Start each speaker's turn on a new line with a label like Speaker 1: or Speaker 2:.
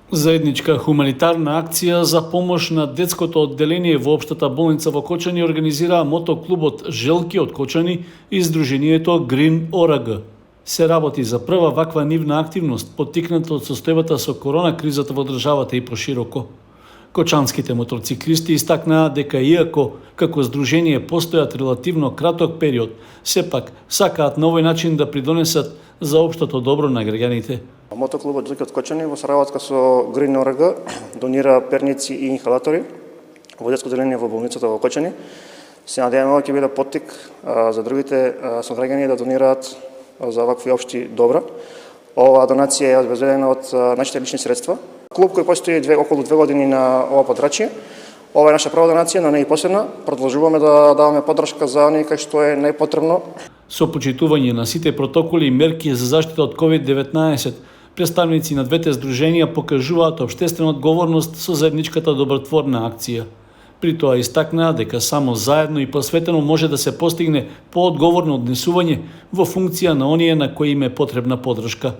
Speaker 1: Заедничка хуманитарна акција за помош на детското одделение во Општата болница во Кочани организираа мотоклубот Желки од Кочани и Сдруженијето Green ORG. Се работи за прва ваква нивна активност, поттикната од состојбата со корона кризата во државата и прошироко. Кочанските мотоциклисти истакнаа дека иако како здружение постојат релативно краток период, сепак сакаат на овој начин да придонесат за општото добро на граѓаните.
Speaker 2: Мотоклубот Желки од Кочани во соработка со Green ORG донира перници и инхалатори во детско одделение во болницата во Кочани. Се надеваме ова ќе биде поттик за другите сограѓани да донираат за вакви општи добра. Оваа донација е обезбедена од нашите лични средства. Клуб кој постои околу 2 години на ова подрачје. Ова е наша прва донација, но не и последна. Продолжуваме да даваме поддршка за оние кај што е најпотребно.
Speaker 1: Со почитување на сите протоколи и мерки за заштита од COVID-19, представници на двете здруженија покажуваат општествена одговорност со заедничката добротворна акција. При тоа истакнаа дека само заедно и посветено може да се постигне поодговорно однесување во функција на оние на кои им е потребна поддршка.